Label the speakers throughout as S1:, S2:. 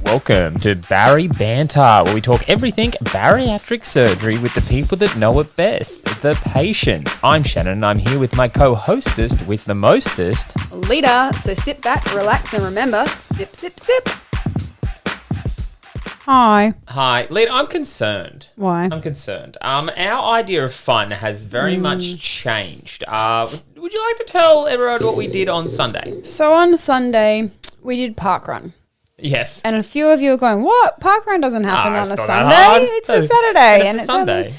S1: Welcome to BARI Banter, where we talk everything bariatric surgery with the people that know it best, the patients. I'm Shannon, and I'm here with my co-hostess with the mostest,
S2: Lita. So sit back, relax, and remember, sip, sip, sip. Hi.
S1: Hi, Lita. I'm concerned.
S2: Why?
S1: I'm concerned. Our idea of fun has very much changed. Would you like to tell everyone what we did on Sunday?
S2: So on Sunday, we did parkrun.
S1: Yes.
S2: And a few of you are going, what? Parkrun doesn't happen on a
S1: it's not
S2: Sunday.
S1: that hard.
S2: It's a Saturday.
S1: It's a Sunday.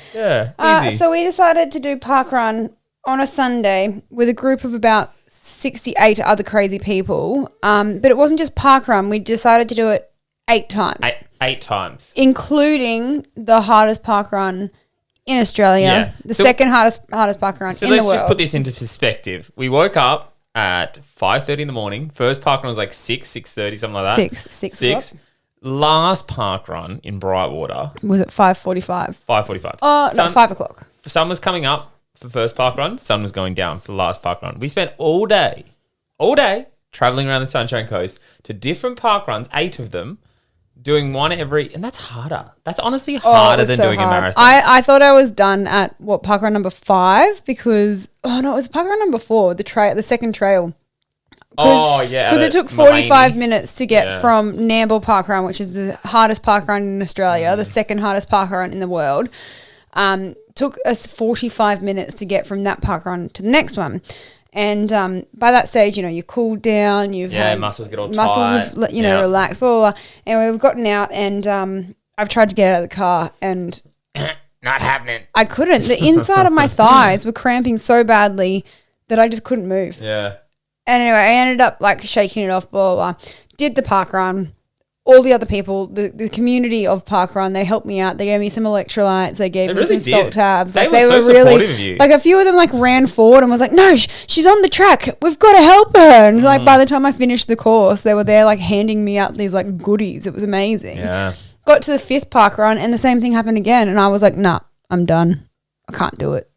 S1: Easy.
S2: So we decided to do parkrun on a Sunday with a group of about 68 other crazy people. But it wasn't just parkrun. We decided to do it 8 times.
S1: Eight times.
S2: Including the hardest parkrun in Australia. The second hardest parkrun in the world.
S1: So let's just put this into perspective. We woke up at 5:30 in the morning. First parkrun was like 6:30, something like that.
S2: 6.
S1: Last parkrun in Brightwater
S2: Was it 5:45?
S1: 5:45.
S2: Oh, no, 5 o'clock.
S1: Sun was coming up for first parkrun. Sun was going down for the last parkrun. We spent all day traveling around the Sunshine Coast to different parkruns, 8 of them, doing one every, and that's harder. That's honestly harder than doing a marathon.
S2: I thought I was done at parkrun number 5 because it was parkrun number 4, the second trail. Because it took 45 minutes to get from Nambour Parkrun, which is the hardest parkrun in Australia, the second hardest parkrun in the world. Took us 45 minutes to get from that parkrun to the next one. And by that stage, you cool down.
S1: Muscles get all tight.
S2: Muscles have, relaxed, blah, blah, blah. And we've gotten out and I've tried to get out of the car and...
S1: Not happening.
S2: I couldn't. The inside of my thighs were cramping so badly that I just couldn't move.
S1: Yeah.
S2: And anyway, I ended up shaking it off, blah, blah, blah. Did the parkrun. All the other people, the community of parkrun, they helped me out. They gave me some electrolytes. They gave me some salt tabs.
S1: They were so
S2: really
S1: supportive of you.
S2: a few of them ran forward and was like, "No, she's on the track. We've got to help her." And by the time I finished the course, they were there handing me out these goodies. It was amazing.
S1: Yeah.
S2: Got to the 5th parkrun and the same thing happened again, and I was like, "Nah, I'm done. I can't do it."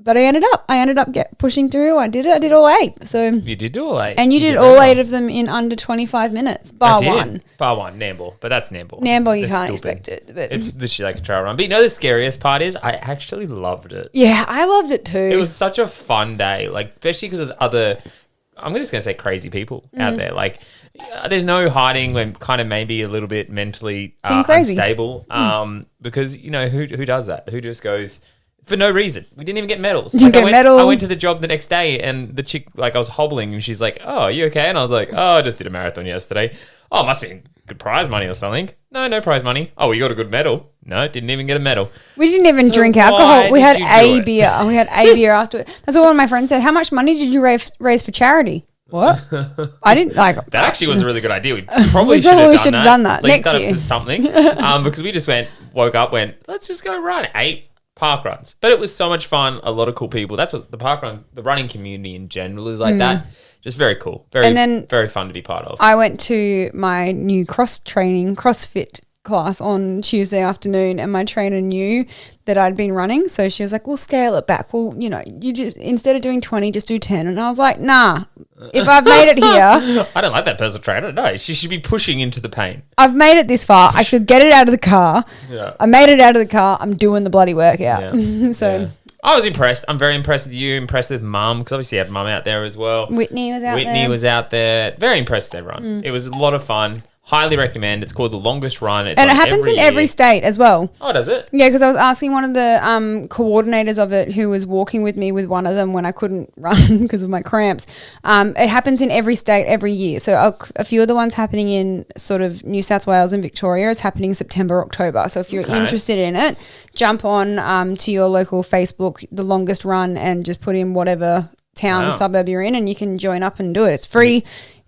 S2: But I ended up pushing through. I did it. I did all 8. So
S1: you did do all 8.
S2: And you did all 8 of them in under 25 minutes, bar one.
S1: Bar one, Nambour. But that's Nambour.
S2: Nambour, you can't expect it. But
S1: it's literally like a trail run. But the scariest part is I actually loved it.
S2: Yeah, I loved it too.
S1: It was such a fun day. Especially because there's other, I'm just going to say crazy people out there. There's no hiding when kind of maybe a little bit mentally unstable. Because, who does that? Who just goes... For no reason. We didn't even get medals. I went to the job the next day and the chick, I was hobbling and she's like, "Oh, are you okay?" And I was like, "Oh, I just did a marathon yesterday." "Oh, it must have been good prize money or something." "No prize money." "Oh, well, you got a good medal." "No, didn't even get a medal."
S2: We didn't even drink alcohol. We had a beer. We had a beer after it. That's what one of my friends said. "How much money did you raise for charity?" What? I didn't That
S1: actually was a really good idea. We probably should have done that.
S2: Next year.
S1: Something. Because we just woke up, let's just go run 8 park runs. But it was so much fun. A lot of cool people. That's what the running community in general is like that. Just very cool. Very fun to be part of.
S2: I went to my new CrossFit class on Tuesday afternoon, and my trainer knew that I'd been running. So she was like, "We'll scale it back. Well, you just, instead of doing 20, just do 10. And I was like, "Nah, if I've made it here."
S1: I don't like that personal trainer. No, she should be pushing into the pain.
S2: I've made it this far. I could get it out of the car.
S1: Yeah.
S2: I made it out of the car. I'm doing the bloody workout.
S1: Yeah.
S2: So
S1: yeah. I was impressed. I'm very impressed with you. Impressed with Mum, because obviously I had Mum out there as well.
S2: Whitney was out there.
S1: Very impressed with everyone. It was a lot of fun. Highly recommend. It's called the longest run.
S2: And it happens in every state as well.
S1: Oh, does it?
S2: Yeah, because I was asking one of the coordinators of it, who was walking with me with one of them when I couldn't run because of my cramps. It happens in every state every year. So a few of the ones happening in sort of New South Wales and Victoria is happening September, October. So if you're interested in it, jump on to your local Facebook, the longest run, and just put in whatever town or suburb you're in, and you can join up and do it. It's free.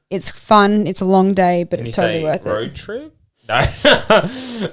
S2: It's fun. It's a long day, but it's totally worth it.
S1: Road trip? No.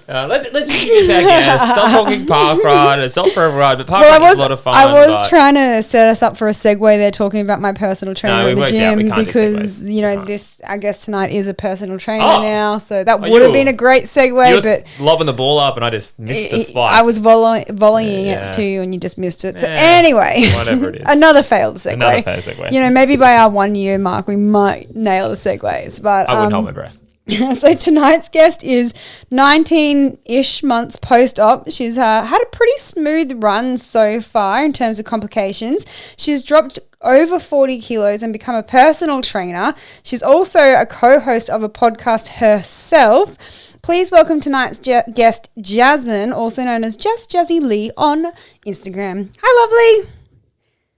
S1: Let's introduce our guest. Stop talking park ride. It's not for a ride, but park ride is a lot of fun.
S2: I was trying to set us up for a segue there, talking about my personal trainer at the gym, because this, I guess tonight is a personal trainer now, so that would have been a great segue. But
S1: lobbing the ball up and I just missed the spike.
S2: I was volleying it to you and you just missed it. So anyway,
S1: whatever it is,
S2: another failed segue. Maybe by our 1 year mark we might nail the segues, but
S1: I wouldn't hold my breath.
S2: So tonight's guest is 19-ish months post-op. She's had a pretty smooth run so far in terms of complications. She's dropped over 40 kilos and become a personal trainer. She's also a co-host of a podcast herself. Please welcome tonight's guest, Jasmine, also known as Just Jazzy Lee on Instagram. Hi, lovely.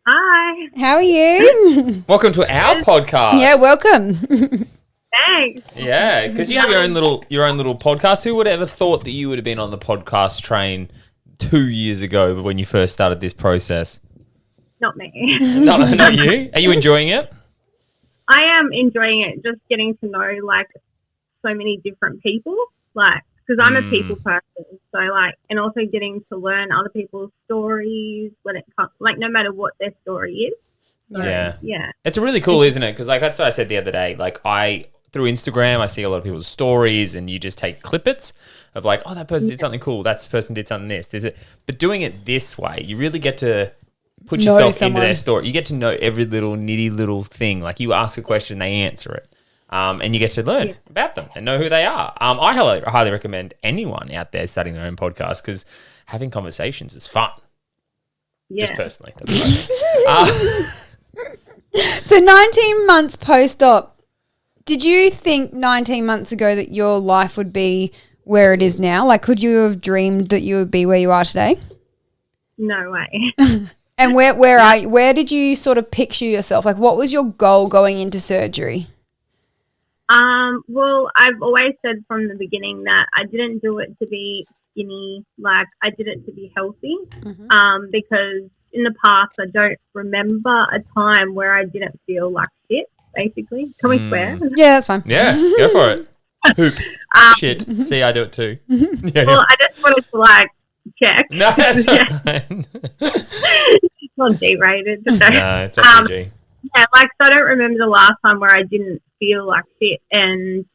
S3: Hi.
S2: How are you?
S1: Welcome to our podcast.
S2: Yeah, welcome.
S3: Thanks.
S1: Yeah, because you have your own little podcast. Who would have ever thought that you would have been on the podcast train 2 years ago when you first started this process?
S3: Not me.
S1: Not you. Are you enjoying it?
S3: I am enjoying it, just getting to know like so many different people, like because I'm a people person. So like, and also getting to learn other people's stories when it comes, like no matter what their story is. So, yeah. It's
S1: really cool, isn't it? Because like that's what I said the other day. Like through Instagram, I see a lot of people's stories, and you just take clippets of like, oh, that person did something cool. That person did something this. But doing it this way, you really get to put yourself into their story. You get to know every little nitty little thing. Like you ask a question, they answer it. And you get to learn about them and know who they are. I highly recommend anyone out there starting their own podcast because having conversations is fun.
S3: Yeah.
S1: Just personally. That's right.
S2: So 19 months post-op. Did you think 19 months ago that your life would be where it is now? Like, could you have dreamed that you would be where you are today?
S3: No way.
S2: And where are you? Where did you sort of picture yourself? Like, what was your goal going into surgery?
S3: Well, I've always said from the beginning that I didn't do it to be skinny. Like, I did it to be healthy. Mm-hmm. Because in the past, I don't remember a time where I didn't feel like shit. Basically, can we swear?
S2: Yeah, that's fine.
S1: Yeah, go for it. Poop. Shit. See, I do it too.
S3: Well, I just wanted to like check.
S1: No, that's all right.
S3: It's not G-rated. So.
S1: No, it's FPG.
S3: Yeah, like so I don't remember the last time where I didn't feel like shit and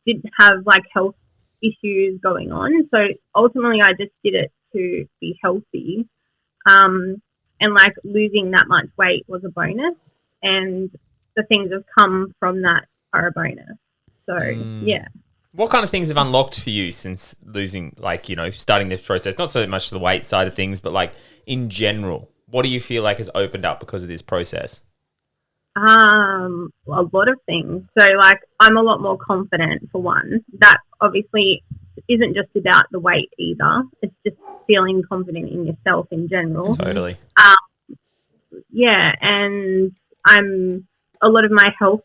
S3: didn't have like health issues going on. So ultimately, I just did it to be healthy. And like losing that much weight was a bonus, and the things that have come from that are a bonus. So, yeah.
S1: What kind of things have unlocked for you since losing, like, you know, starting this process? Not so much the weight side of things, but like in general, what do you feel like has opened up because of this process?
S3: A lot of things. So, like, I'm a lot more confident, for one. That obviously isn't just about the weight either. It's just feeling confident in yourself in general.
S1: Totally.
S3: Yeah, and a lot of my health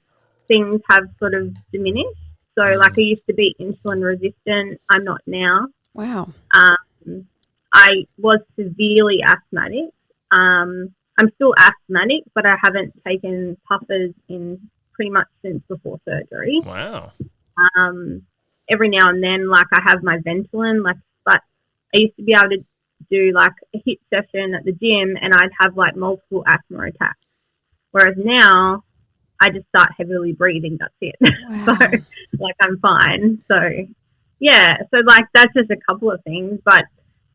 S3: things have sort of diminished. So, like, I used to be insulin resistant. I'm not now.
S2: Wow.
S3: I was severely asthmatic. I'm still asthmatic, but I haven't taken puffers in pretty much since before surgery.
S1: Wow.
S3: Every now and then, like, I have my Ventolin, like, but I used to be able to do, like, a HIIT session at the gym and I'd have, like, multiple asthma attacks. Whereas now, I just start heavily breathing, that's it. Wow. So, like, I'm fine. So, yeah. So, like, that's just a couple of things. But,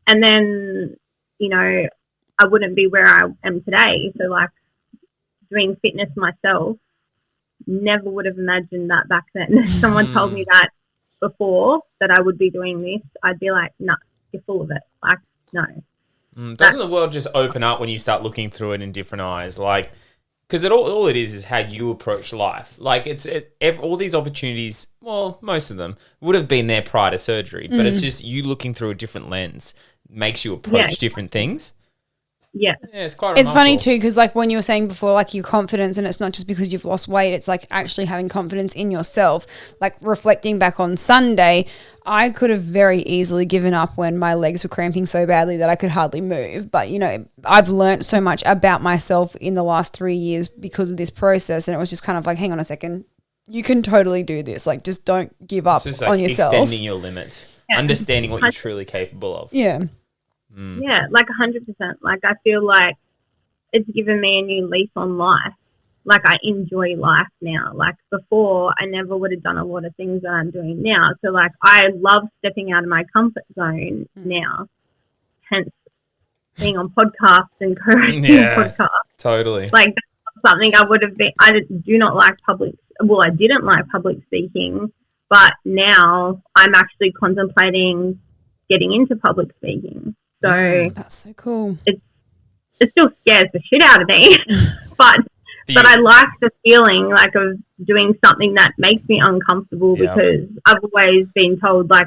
S3: and then, you know, I wouldn't be where I am today. So, like, doing fitness myself, never would have imagined that back then. If someone told me that before, that I would be doing this, I'd be like, no, you're full of it. Like, no.
S1: Doesn't the world just open up when you start looking through it in different eyes? Like, because all it is how you approach life. Like, all these opportunities, well, most of them would have been there prior to surgery, but it's just you looking through a different lens makes you approach different things.
S3: Yeah.
S1: It's quite
S2: It's funny too, because like when you were saying before, like your confidence, and it's not just because you've lost weight, it's like actually having confidence in yourself. Like reflecting back on Sunday, I could have very easily given up when my legs were cramping so badly that I could hardly move. But, you know, I've learned so much about myself in the last 3 years because of this process. And it was just kind of like, hang on a second, you can totally do this. Like, just don't give up on yourself.
S1: Extending your limits, understanding what you're truly capable of.
S2: Yeah.
S3: Yeah, like 100%. Like, I feel like it's given me a new lease on life. Like, I enjoy life now. Like, before, I never would have done a lot of things that I'm doing now. So, like, I love stepping out of my comfort zone now. Hence, being on podcasts and co-hosting podcasts.
S1: Totally.
S3: Like, that's something I would have been. I do not like I didn't like public speaking. But now I'm actually contemplating getting into public speaking. So
S2: that's so cool.
S3: It still scares the shit out of me, but I like the feeling like of doing something that makes me uncomfortable because I've always been told like,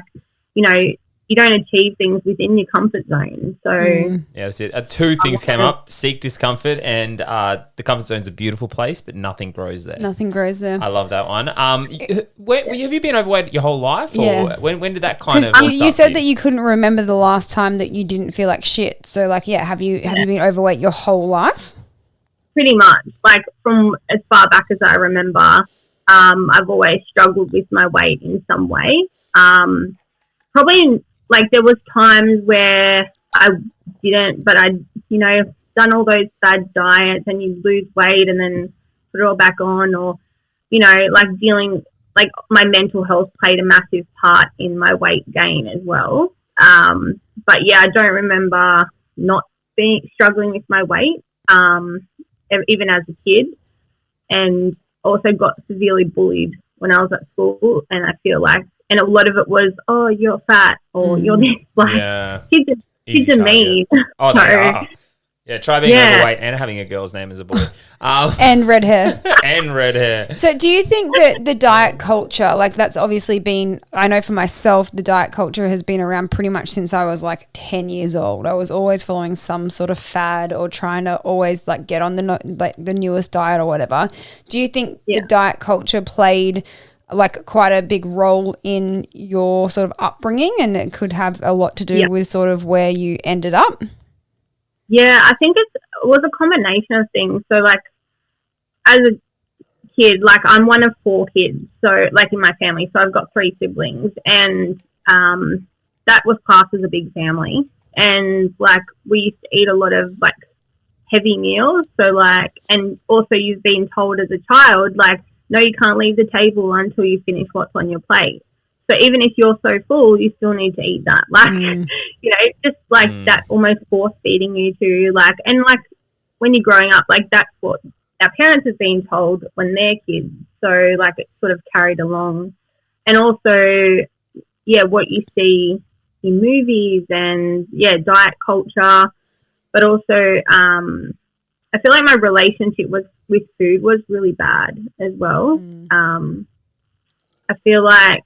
S3: you know, you don't achieve things within your comfort zone. So
S1: yeah, that's it. Two things came up: seek discomfort, and the comfort zone's a beautiful place, but nothing grows there.
S2: Nothing grows there.
S1: I love that one. Have you been overweight your whole life, or
S2: yeah.
S1: when did that kind of?
S2: You said that you couldn't remember the last time that you didn't feel like shit. So like, have you been overweight your whole life?
S3: Pretty much, like from as far back as I remember. I've always struggled with my weight in some way. Probably. Like there was times where I didn't, but I'd, you know, done all those bad diets and you lose weight and then put it all back on, or, you know, like like my mental health played a massive part in my weight gain as well. But yeah, I don't remember not struggling with my weight, even as a kid, and also got severely bullied when I was at school. And I feel like, and a lot of it was, oh, you're fat or you're this. Like, kids are mean.
S1: Oh, they are. Yeah, try being overweight and having a girl's name as a boy.
S2: And red hair.
S1: And red hair.
S2: So do you think that the diet culture, like that's obviously been, I know for myself, the diet culture has been around pretty much since I was like 10 years old. I was always following some sort of fad or trying to always like get on the newest diet or whatever. Do you think the diet culture played like quite a big role in your sort of upbringing, and it could have a lot to do with sort of where you ended up?
S3: Yeah, I think it was a combination of things. So like as a kid, like I'm one of 4 kids, so like in my family, so I've got 3 siblings, and that was classed as a big family. And like we used to eat a lot of like heavy meals. So like, and also you've been told as a child, like, no, you can't leave the table until you finish what's on your plate. So even if you're so full, you still need to eat that. Like, you know, just like that almost force feeding you to like, and like when you're growing up, like that's what our parents have been told when they're kids. So like it's sort of carried along. And also, what you see in movies and diet culture, but also, I feel like my relationship with food was really bad as well. I feel like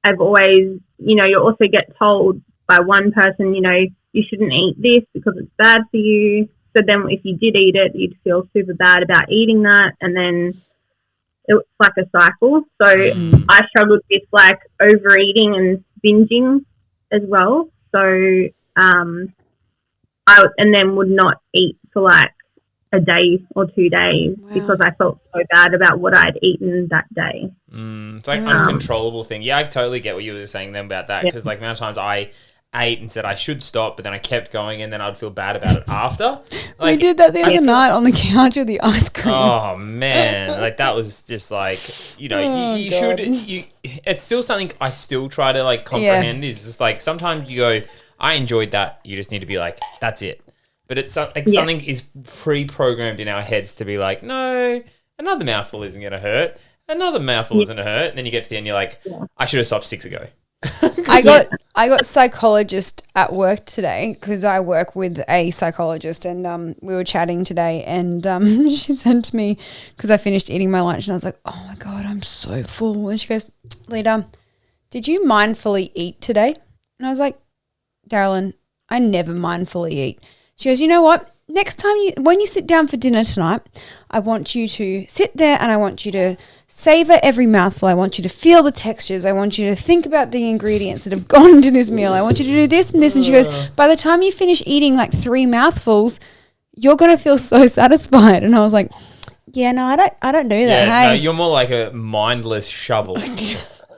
S3: I've always, you know, you also get told by one person, you know, you shouldn't eat this because it's bad for you. So then if you did eat it, you'd feel super bad about eating that. And then it's like a cycle. So I struggled with like overeating and binging as well. So I then would not eat for like a day or 2 days because I felt so bad about what I'd eaten that day.
S1: It's like uncontrollable thing. Yeah, I totally get what you were saying then about that, because like the amount of times I ate and said I should stop, but then I kept going and then I'd feel bad about it after. Like,
S2: we did that the other night on the couch with the ice cream.
S1: Oh man, like that was just like, you know, you should, it's still something I still try to like comprehend is just like sometimes you go, I enjoyed that. You just need to be like, that's it. But it's like something is pre-programmed in our heads to be like, no, another mouthful isn't going to hurt. Another mouthful isn't going to hurt. And then you get to the end, you're like, I should have stopped 6 ago.
S2: I got psychologist at work today because I work with a psychologist, and we were chatting today, and she said to me, because I finished eating my lunch and I was like, oh my God, I'm so full. And she goes, Lita, did you mindfully eat today? And I was like, Darylyn, I never mindfully eat. She goes, you know what? Next time when you sit down for dinner tonight, I want you to sit there and I want you to savor every mouthful. I want you to feel the textures. I want you to think about the ingredients that have gone into this meal. I want you to do this and this. And she goes, by the time you finish eating like 3 mouthfuls, you're going to feel so satisfied. And I was like, yeah, no, I don't do that.
S1: Yeah,
S2: hey.
S1: no, you're more like a mindless shovel.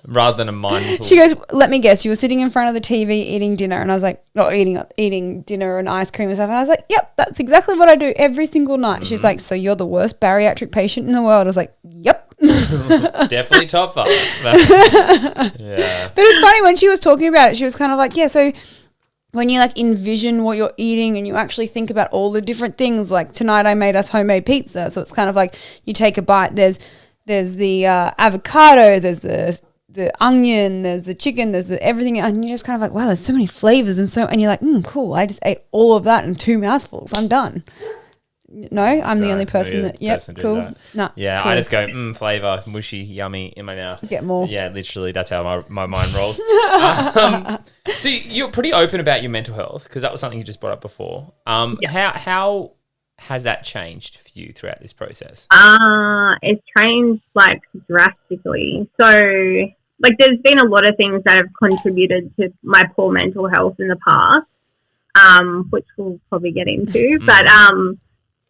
S1: Rather than a mindful.
S2: She goes, let me guess, you were sitting in front of the TV eating dinner, and I was like, not eating dinner and ice cream and stuff. And I was like, yep, that's exactly what I do every single night. She's like, so you're the worst bariatric patient in the world. I was like, yep.
S1: Definitely top 5. Yeah.
S2: But it's funny when she was talking about it, she was kind of like, yeah, so when you like envision what you're eating and you actually think about all the different things, like tonight I made us homemade pizza. So it's kind of like you take a bite, there's the avocado, there's the the onion, there's the chicken, there's the everything, and you're just kind of like, wow, there's so many flavors, and you're like, cool, I just ate all of that in 2 mouthfuls, I'm done. No, I'm the only person that, cool.
S1: That.
S2: No,
S1: yeah,
S2: cool.
S1: I just go, flavor, mushy, yummy in my mouth.
S2: Get more.
S1: Yeah, literally, that's how my mind rolls. So you're pretty open about your mental health, because that was something you just brought up before. How has that changed for you throughout this process?
S3: It's changed like drastically. So like there's been a lot of things that have contributed to my poor mental health in the past, which we'll probably get into. But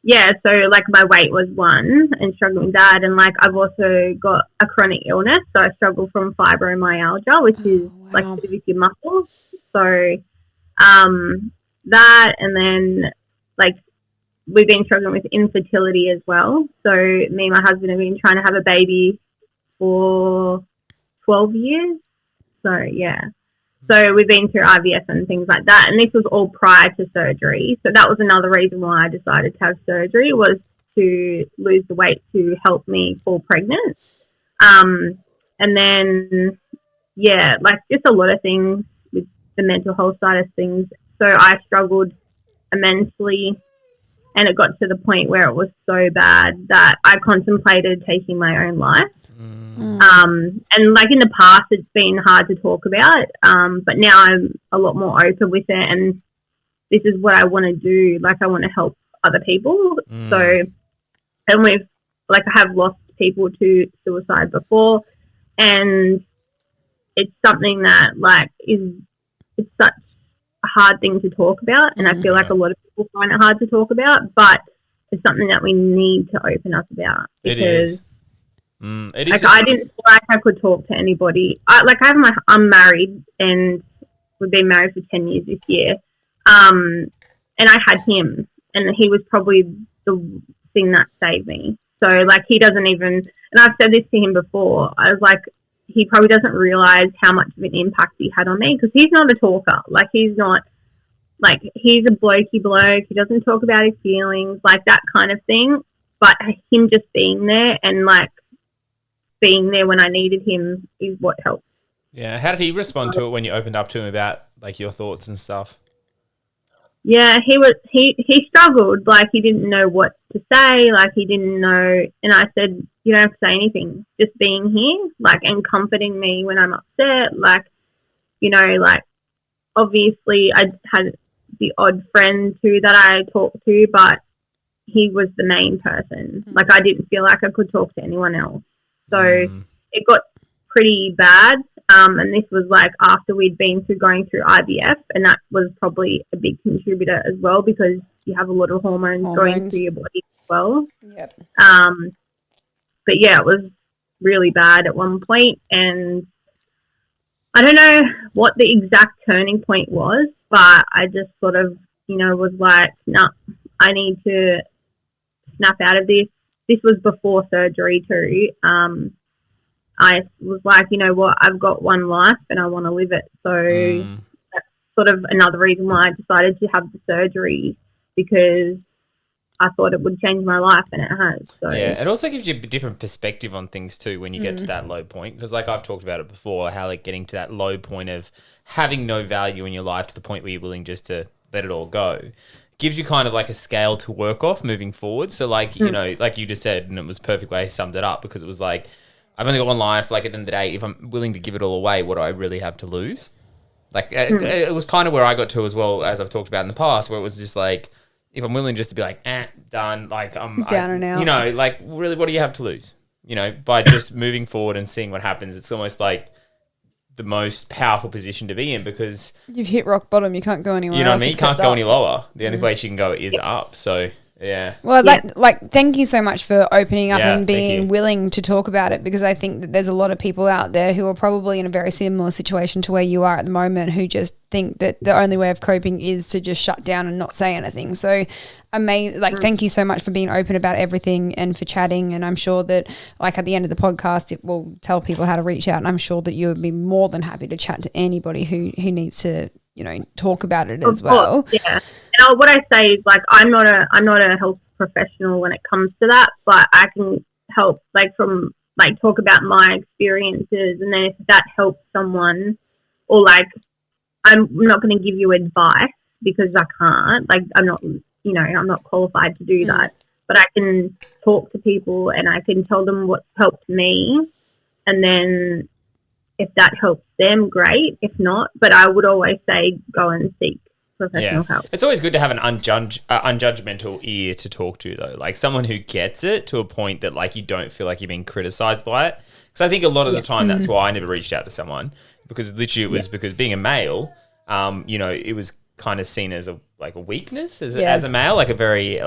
S3: yeah, so like my weight was one, and struggling with that, and like I've also got a chronic illness, so I struggle from fibromyalgia, which is like to do with your muscles. So that, and then like we've been struggling with infertility as well. So me and my husband have been trying to have a baby for 12 years. So yeah. So we've been through IVF and things like that. And this was all prior to surgery. So that was another reason why I decided to have surgery, was to lose the weight to help me fall pregnant. And then, yeah, like just a lot of things with the mental health side of things. So I struggled immensely, and it got to the point where it was so bad that I contemplated taking my own life. And like in the past, it's been hard to talk about, but now I'm a lot more open with it, and this is what I want to do. Like I want to help other people. So, and we've like I have lost people to suicide before, and it's something that like it's such a hard thing to talk about, and I feel like a lot of people find it hard to talk about, but it's something that we need to open up about, because
S1: it is. It is.
S3: Like I didn't feel like I could talk to anybody. I'm married, and we've been married for 10 years this year. And I had him, and he was probably the thing that saved me. So like he doesn't even, and I've said this to him before, I was like, he probably doesn't realize how much of an impact he had on me, because he's not a talker. Like he's not, like he's a blokey bloke. He doesn't talk about his feelings, like that kind of thing. But him just being there and like being there when I needed him is what helped.
S1: Yeah. How did he respond to it when you opened up to him about like your thoughts and stuff?
S3: Yeah, he struggled. Like he didn't know what to say. Like he didn't know. And I said, you don't have to say anything. Just being here, like, and comforting me when I'm upset. Like, you know, like obviously I had the odd friend too that I talked to, but he was the main person. Like I didn't feel like I could talk to anyone else. So it got pretty bad. And this was like after we'd been going through IVF, and that was probably a big contributor as well, because you have a lot of hormones going through your body as well. Yep. But yeah, it was really bad at one point, and I don't know what the exact turning point was, but I just sort of, you know, was like, nah, I need to snap out of this. This was before surgery too. I was like, you know what, I've got one life and I want to live it. So that's sort of another reason why I decided to have the surgery, because I thought it would change my life, and it has. So
S1: yeah, it also gives you a different perspective on things too when you get to that low point, because like I've talked about it before, how like getting to that low point of having no value in your life to the point where you're willing just to let it all go gives you kind of like a scale to work off moving forward. So like, you know, like you just said, and it was a perfect way you summed it up, because it was like, I've only got one life. Like at the end of the day, if I'm willing to give it all away, what do I really have to lose? Like it was kind of where I got to as well, as I've talked about in the past, where it was just like, if I'm willing just to be like, done, like I'm
S2: down and out,
S1: you know, like really, what do you have to lose? You know, by just moving forward and seeing what happens. It's almost like the most powerful position to be in, because
S2: you've hit rock bottom. You can't go anywhere.
S1: You know
S2: else
S1: what I mean? You can't go any lower. The only place you can go is up. So yeah.
S2: Well, like, thank you so much for opening up and being willing to talk about it, because I think that there's a lot of people out there who are probably in a very similar situation to where you are at the moment, who just think that the only way of coping is to just shut down and not say anything. So thank you so much for being open about everything and for chatting. And I'm sure that like at the end of the podcast, it will tell people how to reach out. And I'm sure that you would be more than happy to chat to anybody who needs to, you know, talk about it as well.
S3: Yeah. And what I say is like, I'm not a health professional when it comes to that, but I can help like from like talk about my experiences, and then if that helps someone, or like I'm not going to give you advice because I can't, like I'm not qualified to do that, but I can talk to people and I can tell them what's helped me, and then if that helps them, great. If not, but I would always say go and seek professional help.
S1: It's always good to have an unjudgmental ear to talk to, though, like someone who gets it to a point that like you don't feel like you're being criticized by it. Because I think a lot of the time that's why I never reached out to someone, because literally it was because being a male, it was kind of seen as a weakness as a male, like a very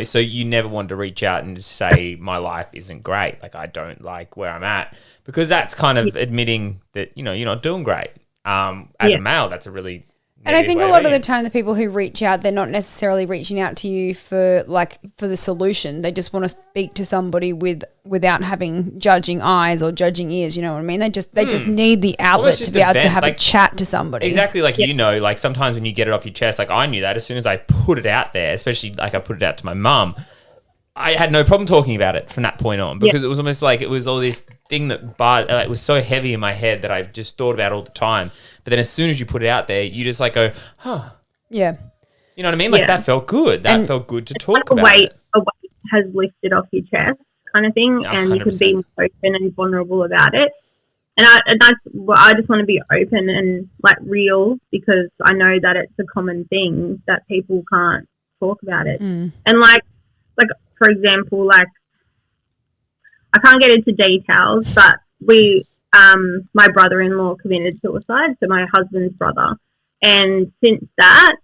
S1: so you never wanted to reach out and just say my life isn't great, like I don't like where I'm at, because that's kind of admitting that you're not doing great. As a male, that's a really
S2: and I think a lot of the time the people who reach out, they're not necessarily reaching out to you for the solution. They just want to speak to somebody without having judging eyes or judging ears. You know what I mean? They just need the outlet to be able to have a chat to somebody.
S1: Exactly, like sometimes when you get it off your chest, like I knew that as soon as I put it out there, especially like I put it out to my mum, I had no problem talking about it from that point on, because it was almost like it was all this thing that it was so heavy in my head that I just thought about all the time. But then as soon as you put it out there, you just like go, huh.
S2: Yeah.
S1: You know what I mean? Like that felt good. That felt good to talk about.
S3: A weight has lifted off your chest kind of thing, 100%. And you can be more open and vulnerable about it. And I just want to be open and like real, because I know that it's a common thing that people can't talk about it. And like for example, like I can't get into details, but my brother-in-law committed suicide, so my husband's brother. And since that,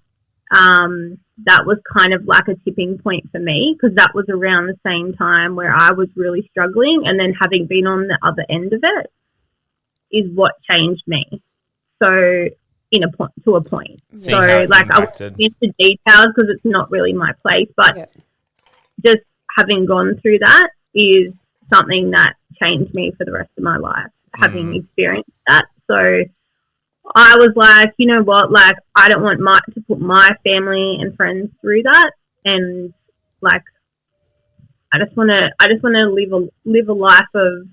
S3: that was kind of like a tipping point for me, because that was around the same time where I was really struggling, and then having been on the other end of it is what changed me. So to a point. So like I won't get into details because it's not really my place, but just having gone through that is something that changed me for the rest of my life, having experienced that. So I was like, you know what, like I don't want to put my family and friends through that, and like I just want to live a life of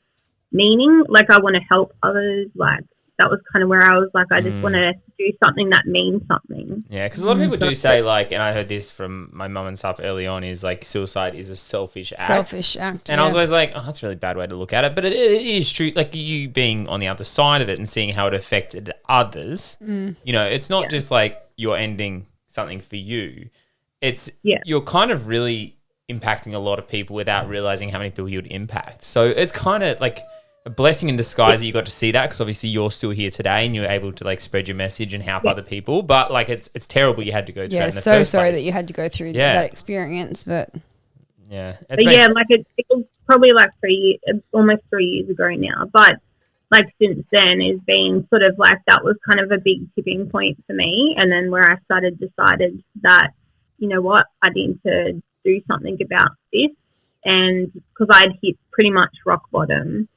S3: meaning. Like I want to help others. Like that was kind of where I was like, I just want to do something that means something.
S1: Yeah, because a lot of people do say, like, and I heard this from my mum and stuff early on, is like suicide is a selfish act. And I was always like, oh, that's a really bad way to look at it. But it is true. Like you being on the other side of it and seeing how it affected others, it's not just like you're ending something for you. It's you're kind of really impacting a lot of people without realizing how many people you'd impact. So it's kind of like a blessing in disguise that you got to see that, because obviously you're still here today and you're able to like spread your message and help other people. But like it's terrible you had to go through that in the first place. Yeah, so sorry
S2: that you had to go through that experience. But
S3: like it was probably like almost 3 years ago now. But like since then has been sort of like that was kind of a big tipping point for me. And then where I decided that, you know what, I need to do something about this. And because I'd hit pretty much rock bottom,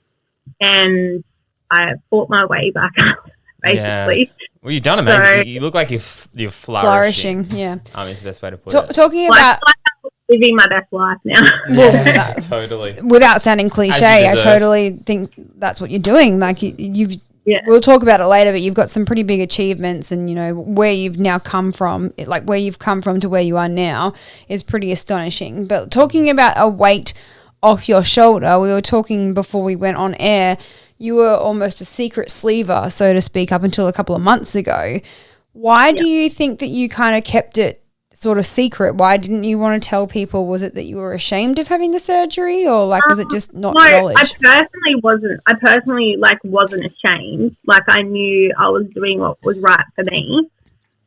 S3: and I fought my way back up, basically.
S1: Yeah. Well, you've done amazing. You look like you're flourishing.
S2: Yeah.
S1: Is the best way to put it.
S2: Talking about...
S3: I'm living my best life now.
S1: Yeah, totally.
S2: Without sounding cliche, I totally think that's what you're doing. Like you've... Yeah. We'll talk about it later, but you've got some pretty big achievements, and where you've now come from, like where you've come from to where you are now is pretty astonishing. But talking about a weight off your shoulder, we were talking before we went on air, you were almost a secret sleever, so to speak, up until a couple of months ago. Why do you think that you kind of kept it sort of secret? Why didn't you want to tell people? Was it that you were ashamed of having the surgery, or like was it just not knowledge?
S3: I personally wasn't ashamed. Like I knew I was doing what was right for me,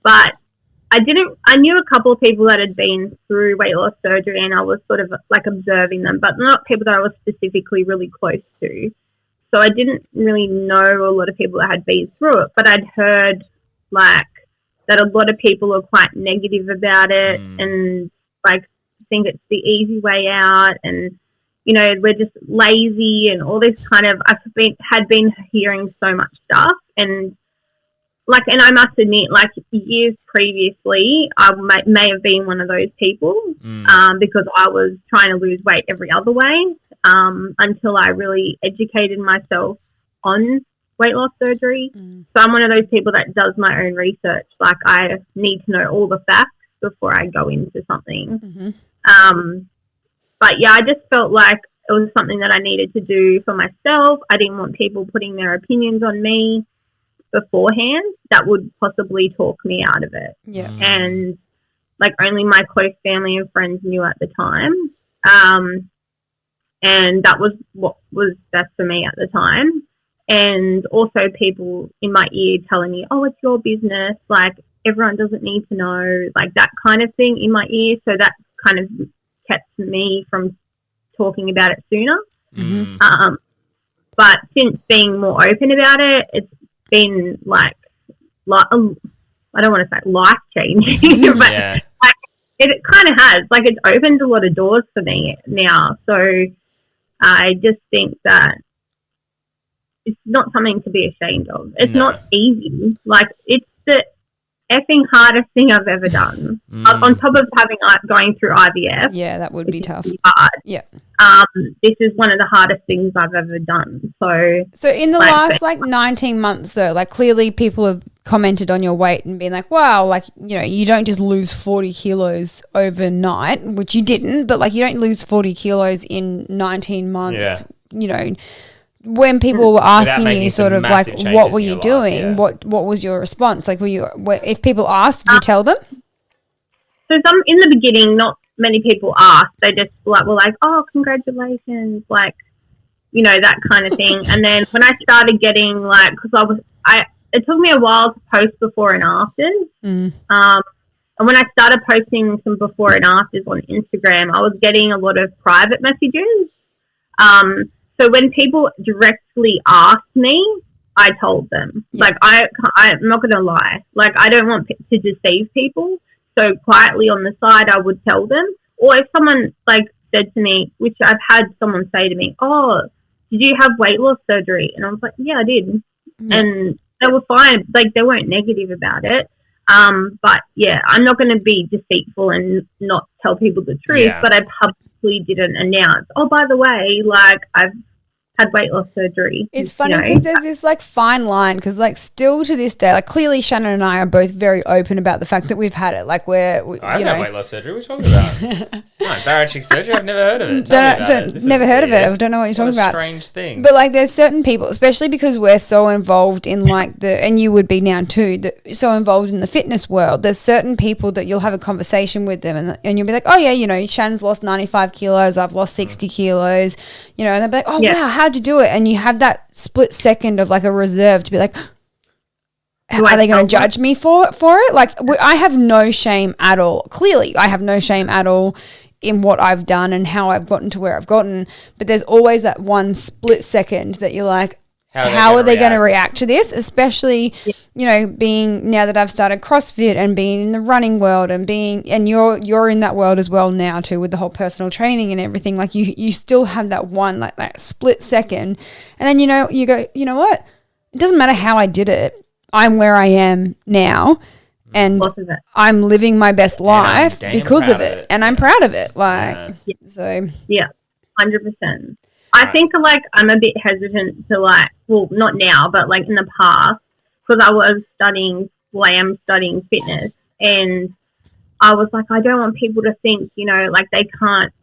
S3: but I knew a couple of people that had been through weight loss surgery, and I was sort of like observing them, but not people that I was specifically really close to. So I didn't really know a lot of people that had been through it, but I'd heard like that a lot of people are quite negative about it and like think it's the easy way out, and we're just lazy and all this kind of. Had been hearing so much stuff, and like, and I must admit, like years previously, I may have been one of those people because I was trying to lose weight every other way until I really educated myself on weight loss surgery. So I'm one of those people that does my own research. Like I need to know all the facts before I go into something. But yeah, I just felt like it was something that I needed to do for myself. I didn't want people putting their opinions on me beforehand that would possibly talk me out of it.
S2: Yeah.
S3: And like only my close family and friends knew at the time. And that was what was best for me at the time. And also people in my ear telling me, oh, it's your business. Like everyone doesn't need to know, like that kind of thing in my ear. So that kind of kept me from talking about it sooner. But since being more open about it, it's been like I don't want to say life changing, but like, it kind of has. Like it's opened a lot of doors for me now. So I just think that it's not something to be ashamed of. It's not easy. Like it's the effing hardest thing I've ever done. On top of going through IVF.
S2: Yeah, that would be tough.
S3: Hard.
S2: Yeah.
S3: This is one of the hardest things I've ever done. So
S2: in the last 19 months though, like clearly people have commented on your weight and been like, wow, like, you know, you don't just lose 40 kilos overnight, which you didn't, but like you don't lose 40 kilos in 19 months, you know. When people were asking you sort of like, what were you doing? What was your response? Like, if people asked, did you tell them?
S3: So in the beginning, not many people asked. They just were like, oh, congratulations, like, you know, that kind of thing. And then when I started getting like, because it took me a while to post before and afters. And when I started posting some before and afters on Instagram, I was getting a lot of private messages. So when people directly asked me, I told them. Like, I'm not going to lie. Like, I don't want to deceive people. So quietly on the side, I would tell them. Or if someone, like, said to me, which I've had someone say to me, oh, did you have weight loss surgery? And I was like, yeah, I did. And they were fine. Like, they weren't negative about it. But, yeah, I'm not going to be deceitful and not tell people the truth. But I publicly didn't announce, oh, by the way, like, I've had weight loss surgery.
S2: It's funny because there's this like fine line because like still to this day, like clearly Shannon and I are both very open about the fact that we've had it. Like
S1: I've had weight loss surgery. What are you talking about? No, bariatric surgery. I've never heard of it.
S2: Never heard of it. I don't know what you're talking about.
S1: Strange thing.
S2: But like there's certain people, especially because we're so involved in like and you would be now too, so involved in the fitness world. There's certain people that you'll have a conversation with them and you'll be like, oh yeah, you know, Shannon's lost 95 kilos. I've lost 60 kilos. You know, and they'll be like, oh wow, how'd you do it? And you have that split second of like a reserve to be like, are they going to judge me for it? Like I have no shame at all. Clearly, I have no shame at all in what I've done and how I've gotten to where I've gotten. But there's always that one split second that you're like, how are they going to react to this? Especially, you know, being now that I've started CrossFit and being in the running world and you're in that world as well now too with the whole personal training and everything. Like you still have that one like that split second, and then you go, you know what? It doesn't matter how I did it. I'm where I am now, and I'm living my best life because of it, and I'm proud of it. Like so,
S3: 100%. I think like I'm a bit hesitant to like, well, not now, but like in the past, because I am studying fitness, and I was like, I don't want people to think, you know, like they can't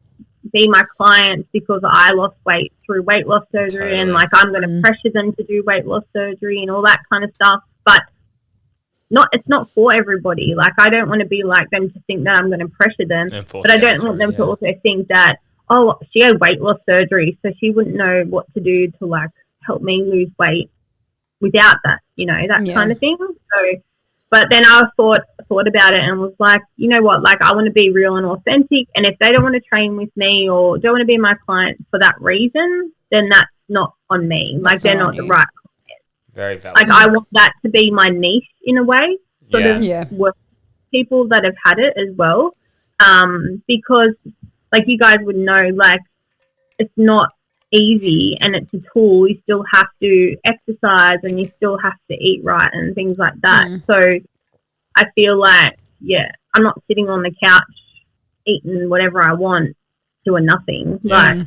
S3: be my clients because I lost weight through weight loss surgery and like I'm going to pressure them to do weight loss surgery and all that kind of stuff. But it's not for everybody. Like I don't want to be like them to think that I'm going to pressure them, but I don't want them to also think that, oh, she had weight loss surgery, so she wouldn't know what to do to like help me lose weight without that, you know, that kind of thing. So, but then I thought about it and was like, you know what, like I want to be real and authentic, and if they don't want to train with me or don't want to be my client for that reason, then that's not on me. Like they're not the right client.
S1: Very valid.
S3: Like I want that to be my niche in a way, sort of work people that have had it as well, because like you guys would know, like it's not easy and it's a tool. You still have to exercise and you still have to eat right and things like that. So I feel like, I'm not sitting on the couch eating whatever I want, doing nothing. Like,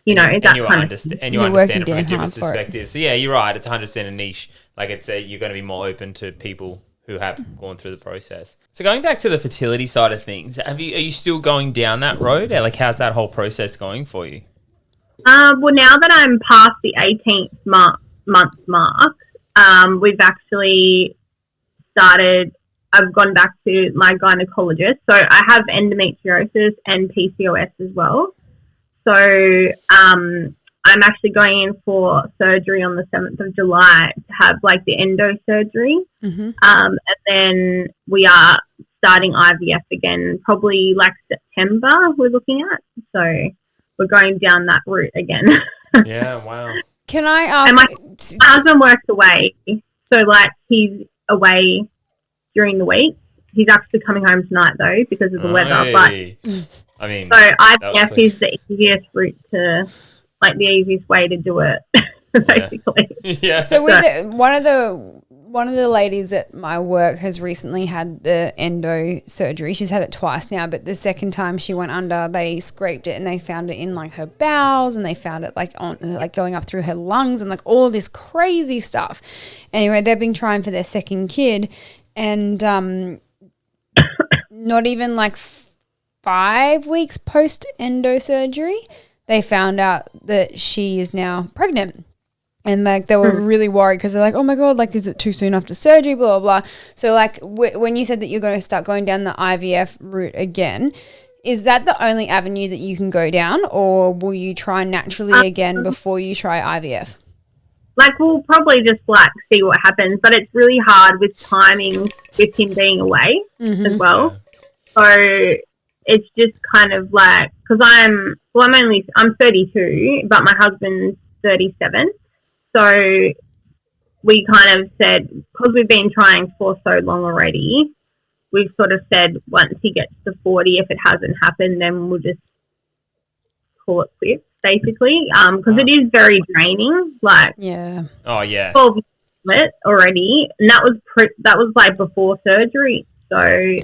S3: you know, that
S1: you
S3: kind
S1: understand, and you understand it from a different perspective. So yeah, you're right. It's 100% a niche. Like it's you're going to be more open to people who have gone through the process. So going back to the fertility side of things, are you still going down that road? Like, how's that whole process going for you?
S3: Well, now that I'm past the 18th month mark, we've actually started. I've gone back to my gynecologist. So I have endometriosis and PCOS as well. So I'm actually going in for surgery on the 7th of July to have like the endo surgery. And then we are starting IVF again, probably like September we're looking at. So we're going down that route again.
S1: Yeah, wow.
S2: Can I ask?
S3: And my husband works away. So like he's away during the week. He's actually coming home tonight though because of the weather. But
S1: I mean,
S3: so IVF is the easiest route to, like, the easiest way to do it, basically.
S1: Yeah.
S2: So with one of the ladies at my work has recently had the endo surgery. She's had it twice now, but the second time she went under, they scraped it and they found it in like her bowels, and they found it like on like going up through her lungs and like all this crazy stuff. Anyway, they've been trying for their second kid, and not even like 5 weeks post endo surgery, they found out that she is now pregnant. And like they were really worried because they're like, oh my God, like is it too soon after surgery, blah, blah, blah. So like when you said that you're going to start going down the IVF route again, is that the only avenue that you can go down, or will you try naturally again before you try IVF?
S3: Like, we'll probably just like see what happens, but it's really hard with timing with him being away as well. So it's just kind of like, because I'm 32, but my husband's 37. So we kind of said, because we've been trying for so long already, we've sort of said once he gets to 40, if it hasn't happened, then we'll just call it quits, basically. Because it is very draining. Like, 12 years already, and that was like before surgery. So,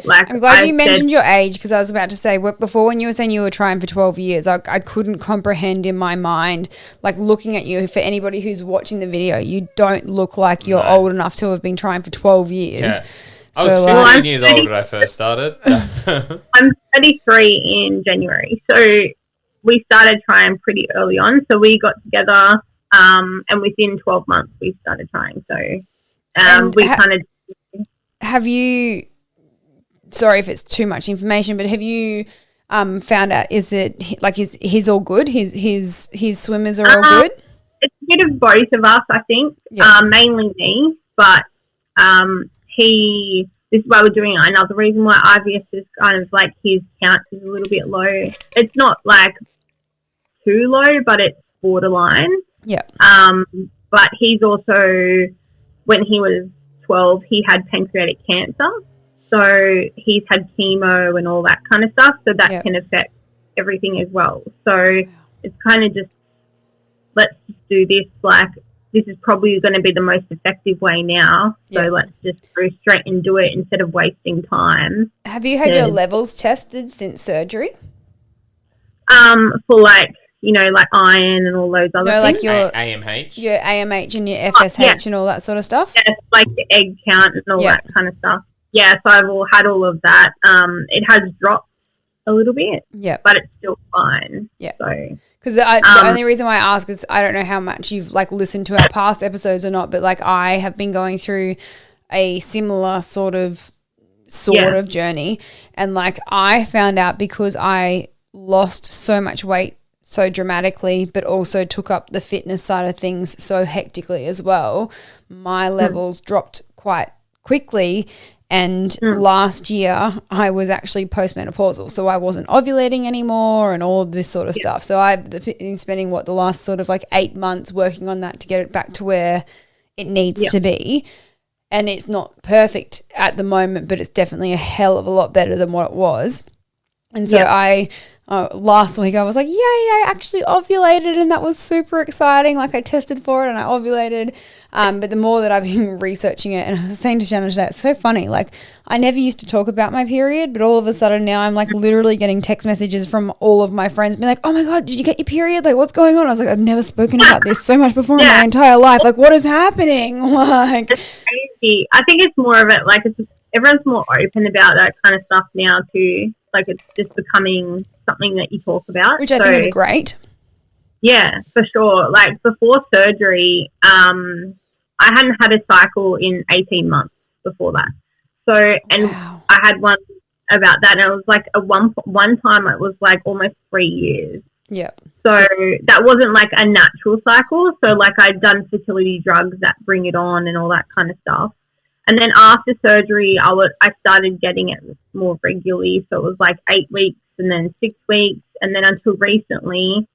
S3: like,
S2: I'm glad you mentioned your age, because I was about to say, before when you were saying you were trying for 12 years, I couldn't comprehend in my mind, like looking at you, for anybody who's watching the video, you don't look like you're old enough to have been trying for 12 years.
S1: Yeah. I was 15 years old when I first started.
S3: I'm 33 in January. So we started trying pretty early on. So we got together and within 12 months we started trying. So we kind of...
S2: Have you... Sorry if it's too much information, but have you found out, is it like he's all good? His swimmers are all good?
S3: It's a bit of both of us, I think. Mainly me, but this is why we're doing it. Another reason why IVF is kind of like his count is a little bit low. It's not like too low, but it's borderline.
S2: Yeah.
S3: But he's also, when he was 12, he had pancreatic cancer. So he's had chemo and all that kind of stuff. So that can affect everything as well. So it's kind of just, let's just do this. Like, this is probably going to be the most effective way now. So let's just go straight and do it instead of wasting time.
S2: Have you had your levels tested since surgery?
S3: For like, you know, like iron and all those other things.
S2: Like your
S1: AMH?
S2: Your AMH and your FSH and all that sort of stuff?
S3: Yeah, like the egg count and all that kind of stuff. Yeah, so I've had all of that. It has dropped a little bit, but it's still fine. Yeah. So,
S2: because the only reason why I ask is I don't know how much you've like listened to our past episodes or not, but like I have been going through a similar sort of journey, and like I found out because I lost so much weight so dramatically, but also took up the fitness side of things so hectically as well, my levels dropped quite quickly. And last year I was actually postmenopausal, so I wasn't ovulating anymore and all of this sort of stuff. So I've been spending the last sort of like 8 months working on that to get it back to where it needs to be. And it's not perfect at the moment, but it's definitely a hell of a lot better than what it was. And so I last week I was like, yay, I actually ovulated and that was super exciting. Like I tested for it and I ovulated. But the more that I've been researching it, and I was saying to Shannon today, it's so funny. Like I never used to talk about my period, but all of a sudden now I'm like literally getting text messages from all of my friends being like, oh my God, did you get your period? Like what's going on? I was like, I've never spoken about this so much before in my entire life. Like what is happening? Like
S3: it's crazy. I think it's more of it, like everyone's more open about that kind of stuff now too. Like it's just becoming something that you talk about.
S2: Which I think is great.
S3: Yeah, for sure. Like before surgery, I hadn't had a cycle in 18 months before that. So, and wow. I had one about that, and it was like one time it was like almost 3 years.
S2: Yeah.
S3: So that wasn't like a natural cycle. So like I'd done fertility drugs that bring it on and all that kind of stuff. And then after surgery, I started getting it more regularly. So it was like 8 weeks and then 6 weeks. And then until recently,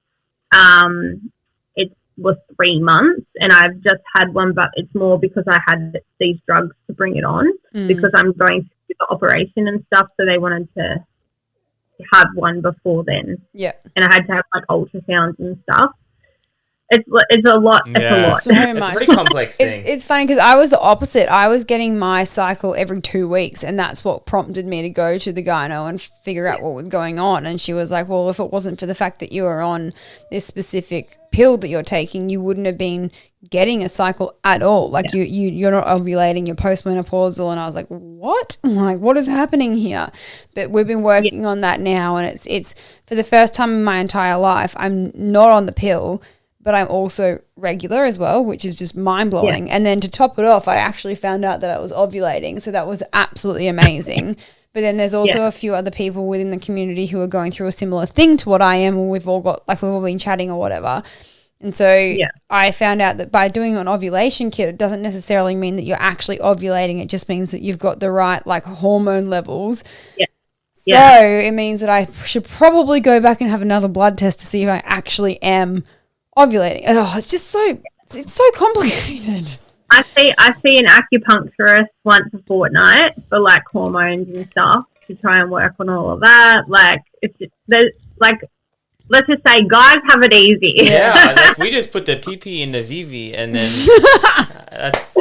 S3: it was 3 months. And I've just had one, but it's more because I had these drugs to bring it on because I'm going through the operation and stuff. So they wanted to have one before then.
S2: Yeah.
S3: And I had to have like ultrasounds and stuff. It's a lot. It's a lot.
S2: So much.
S1: It's a pretty complex thing.
S2: It's funny because I was the opposite. I was getting my cycle every 2 weeks, and that's what prompted me to go to the gyno and figure out what was going on. And she was like, well, if it wasn't for the fact that you were on this specific pill that you're taking, you wouldn't have been getting a cycle at all. Like you're not ovulating, you're postmenopausal. And I was like, what? I'm like, what is happening here? But we've been working on that now, and it's for the first time in my entire life, I'm not on the pill, but I'm also regular as well, which is just mind-blowing. And then to top it off, I actually found out that I was ovulating. So that was absolutely amazing. But then there's also a few other people within the community who are going through a similar thing to what I am, and we've all been chatting or whatever. And so I found out that by doing an ovulation kit, it doesn't necessarily mean that you're actually ovulating. It just means that you've got the right like hormone levels.
S3: Yeah.
S2: So it means that I should probably go back and have another blood test to see if I actually am ovulating. Oh, it's so complicated.
S3: I see an acupuncturist once a fortnight for like hormones and stuff to try and work on all of that. Like it's just, like let's just say guys have it easy.
S1: Yeah, like we just put the PP in the VV and then that's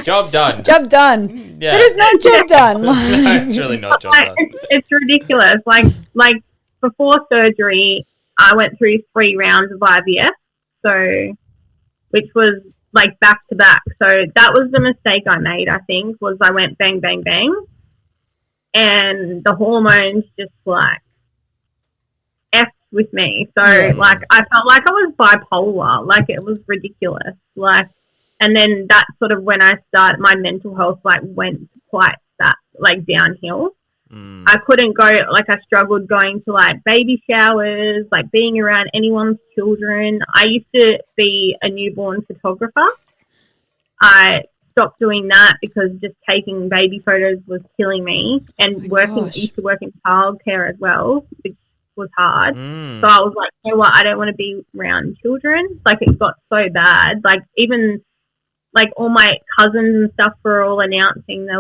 S1: job done.
S2: Job done.
S1: Yeah.
S2: But it's not job done.
S1: No, it's really not job done.
S3: It's ridiculous. Like before surgery, I went through 3 rounds of IVF, so which was like back to back. So that was the mistake I made, I think, was I went bang, bang, bang. And the hormones just like F with me. So like I felt like I was bipolar. Like it was ridiculous. Like, and then that's sort of when I started, my mental health like went quite that like downhill. I couldn't go, like I struggled going to like baby showers, like being around anyone's children. I used to be a newborn photographer. I stopped doing that because just taking baby photos was killing me, and used to work in childcare as well, which was hard. So I was like, you know what, I don't want to be around children. Like it got so bad. Like even like all my cousins and stuff were all announcing they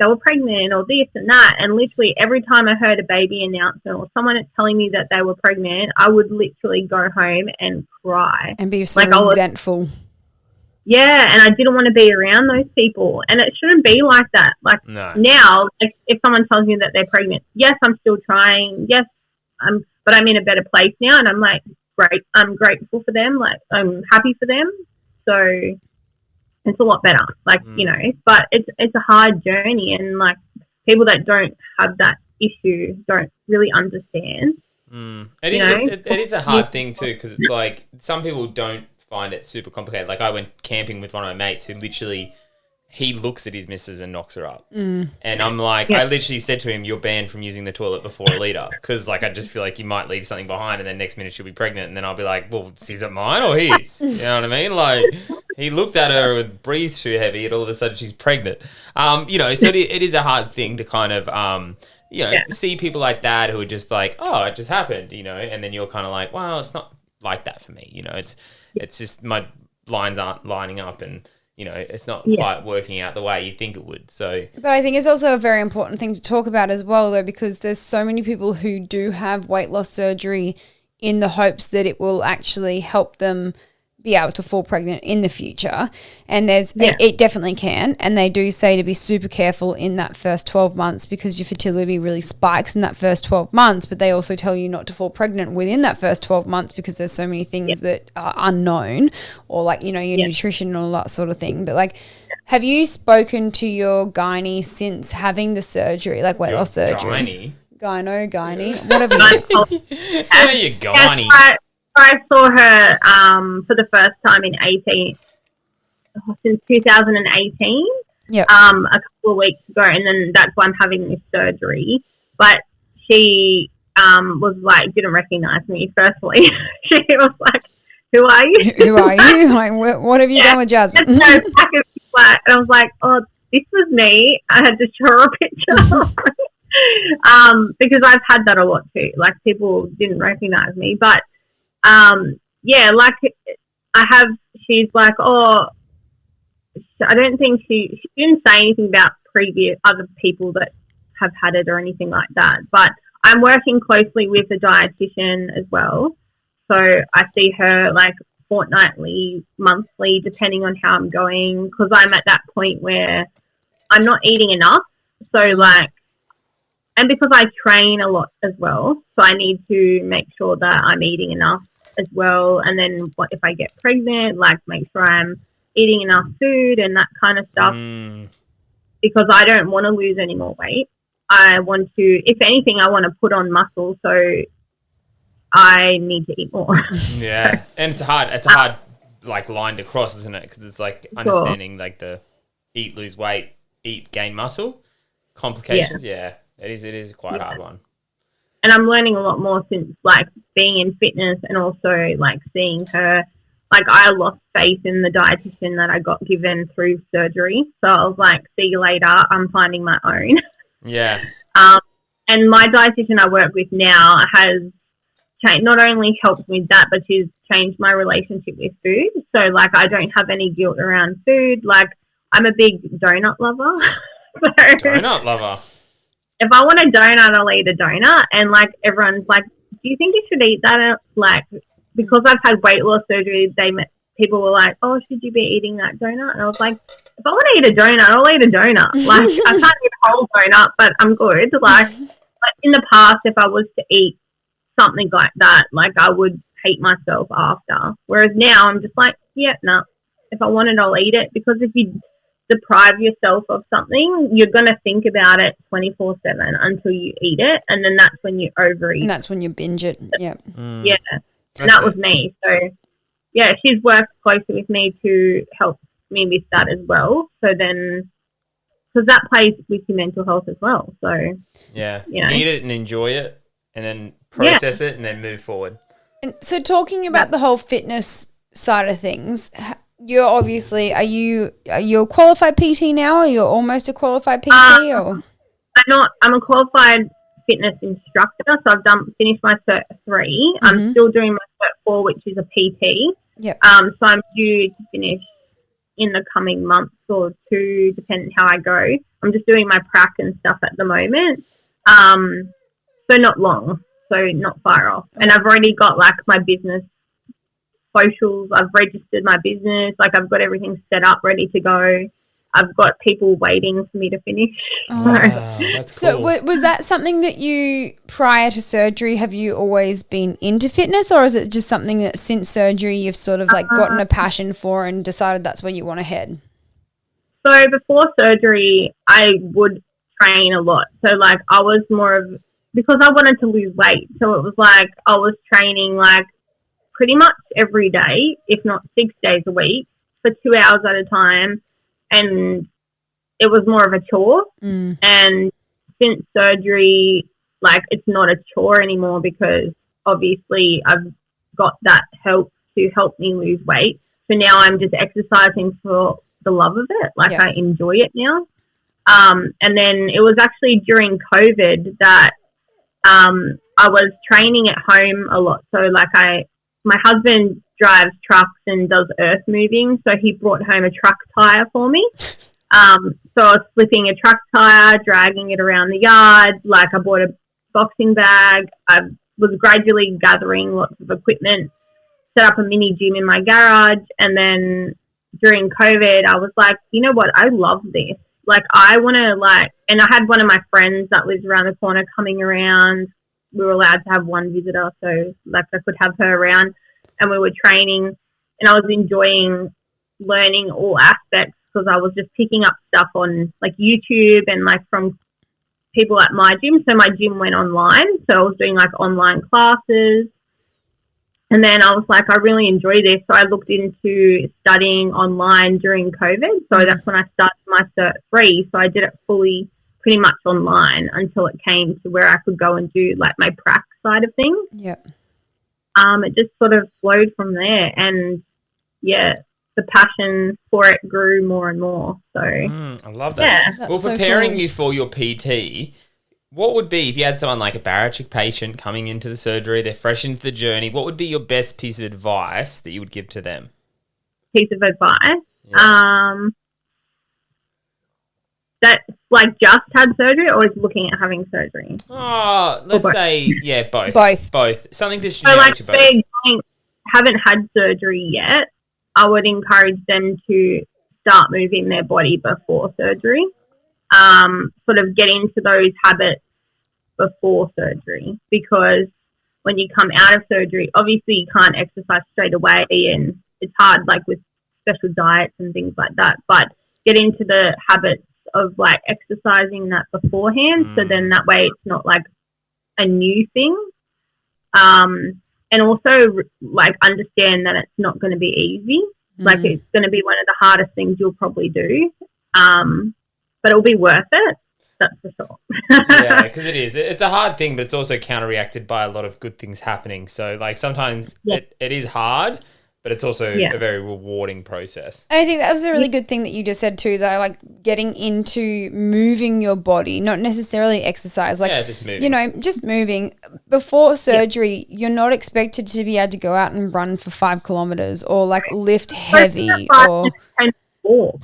S3: were pregnant or this and that. And literally every time I heard a baby announcement or someone telling me that they were pregnant, I would literally go home and cry.
S2: And be so resentful.
S3: Yeah, and I didn't want to be around those people. And it shouldn't be like that. Like now, like, if someone tells me that they're pregnant, yes, I'm still trying. Yes, but I'm in a better place now. And I'm like, great. I'm grateful for them. Like I'm happy for them. So it's a lot better, like, you know, but it's a hard journey, and like people that don't have that issue don't really understand.
S1: It is a hard thing too, because it's like some people don't find it super complicated. Like I went camping with one of my mates who literally, he looks at his missus and knocks her up. And I'm like, I literally said to him, you're banned from using the toilet before a litre, because like I just feel like you might leave something behind and then next minute she'll be pregnant, and then I'll be like, well, is it mine or his? You know what I mean? Like he looked at her and breathed too heavy and all of a sudden she's pregnant. You know, so it is a hard thing to kind of, you know, see people like that who are just like, oh, it just happened, you know, and then you're kind of like, well, it's not like that for me. You know, it's just my lines aren't lining up, and it's not quite working out the way you think it would. So,
S2: but I think it's also a very important thing to talk about as well, though, because there's so many people who do have weight loss surgery in the hopes that it will actually help them be able to fall pregnant in the future. And it definitely can. And they do say to be super careful in that first 12 months because your fertility really spikes in that first 12 months. But they also tell you not to fall pregnant within that first 12 months because there's so many things that are unknown, or like, your nutrition and all that sort of thing. But like, have you spoken to your gynae since having the surgery, like weight loss surgery? Gynae, whatever
S1: you gynae.
S3: I saw her for the first time since 2018.
S2: Yep.
S3: A couple of weeks ago, and then that's why I'm having this surgery. But she was like, didn't recognize me. Firstly, she was like, "Who are you?
S2: Who are you? Like, what have you done with Jasmine?"
S3: And I was like, "Oh, this was me." I had to show her a picture. Because I've had that a lot too. Like, people didn't recognize me, but. Like she's like, oh, I don't think she didn't say anything about previous other people that have had it or anything like that. But I'm working closely with a dietitian as well. So I see her like fortnightly, monthly, depending on how I'm going, because I'm at that point where I'm not eating enough. So like, and because I train a lot as well, so I need to make sure that I'm eating enough as well. And then what if I get pregnant, like make sure I'm eating enough food and that kind of stuff, because I don't want to lose any more weight. I want to, if anything, I want to put on muscle, so I need to eat more.
S1: Yeah, and it's a hard like line to cross, isn't it? Because it's like understanding like the eat, lose weight, eat, gain muscle complications. Yeah, it is quite a hard one.
S3: And I'm learning a lot more since like being in fitness, and also like seeing her. Like, I lost faith in the dietitian that I got given through surgery. So I was like, see you later. I'm finding my own.
S1: Yeah.
S3: And my dietitian I work with now has changed, not only helped me with that, but she's changed my relationship with food. So like, I don't have any guilt around food. Like, I'm a big donut lover.
S1: Donut lover.
S3: If I want a donut, I'll eat a donut. And like, everyone's like, do you think you should eat that? Like, because I've had weight loss surgery, people were like, oh, should you be eating that donut? And I was like, if I want to eat a donut, I'll eat a donut. Like, I can't eat a whole donut, but I'm good. Like, but in the past, if I was to eat something like that, like, I would hate myself after. Whereas now I'm just like, yeah, no. If I want it, I'll eat it. Because if you deprive yourself of something, you're going to think about it 24/7 until you eat it. And then that's when you overeat.
S2: And that's when you binge it. Yeah.
S3: Yeah. And that was me. So, yeah, she's worked closely with me to help me with that as well. So then, because that plays with your mental health as well. So,
S1: yeah,
S3: you know.
S1: Eat it and enjoy it, and then process it, and then move forward.
S2: And so, talking about the whole fitness side of things, you're obviously, are you a qualified PT now, or you're almost a qualified PT? Or
S3: I'm a qualified fitness instructor, so I've finished my Cert 3.
S2: Mm-hmm.
S3: I'm still doing my Cert 4, which is a PT.
S2: Yep.
S3: So I'm due to finish in the coming months or two, depending how I go. I'm just doing my prac and stuff at the moment. So not long, so not far off. And I've already got like my business socials. I've registered my business. Like, I've got everything set up, ready to go. I've got people waiting for me to finish.
S2: Oh,
S1: that's cool.
S2: So was that something that you, prior to surgery, have you always been into fitness, or is it just something that since surgery you've sort of like gotten a passion for and decided that's where you want to head?
S3: So before surgery, I would train a lot. So like, I was more of, because I wanted to lose weight. So it was like, I was training like pretty much every day, if not 6 days a week, for 2 hours at a time. And it was more of a chore. And since surgery, like, it's not a chore anymore, because obviously I've got that help to help me lose weight. So now I'm just exercising for the love of it. Like, I enjoy it now. And then it was actually during COVID that I was training at home a lot. So like, I my husband drives trucks and does earth moving, so he brought home a truck tire for me. So I was flipping a truck tire, dragging it around the yard. Like, I bought a boxing bag. I was gradually gathering lots of equipment, set up a mini gym in my garage, and then during COVID, I was like, you know what? I love this. Like, I want to, like, and I had one of my friends that lives around the corner coming around. We were allowed to have one visitor, so, like, I could have her around, and we were training, and I was enjoying learning all aspects because I was just picking up stuff on, like, YouTube and, like, from people at my gym. So my gym went online, so I was doing, like, online classes. And then I was like, I really enjoy this. So I looked into studying online during COVID. So that's when I started my Cert 3. So I did it fully, pretty much online until it came to where I could go and do, like, my prac side of things.
S2: Yep.
S3: It just sort of flowed from there. And, yeah, the passion for it grew more and more. So
S1: I love that.
S3: Yeah.
S1: Well, preparing you for your PT, what would be, if you had someone like a bariatric patient coming into the surgery, they're fresh into the journey, what would be your best piece of advice that you would give to them?
S3: Piece of advice?
S1: Yeah.
S3: That, like, just had surgery or is looking at having surgery?
S1: Oh, let's say, yeah, both. Both. Something that's
S3: So,
S1: generic
S3: like,
S1: to both.
S3: they haven't had surgery yet, I would encourage them to start moving their body before surgery. Sort of get into those habits before surgery, because when you come out of surgery, obviously you can't exercise straight away, and it's hard, like, with special diets and things like that, but get into the habits of, like, exercising that beforehand, so then that way it's not, like, a new thing. And also, like, understand that it's not going to be easy. Like, it's going to be one of the hardest things you'll probably do. But it'll be worth it. That's for sure.
S1: Yeah, because it is. It's a hard thing, but it's also counteracted by a lot of good things happening. So, like, sometimes it is hard, but it's also a very rewarding process.
S2: And I think that was a really good thing that you just said too, though, like getting into moving your body, not necessarily exercise. Like,
S1: just moving.
S2: You know, just moving. Before surgery, you're not expected to be able to go out and run for 5 kilometers or, like, lift heavy or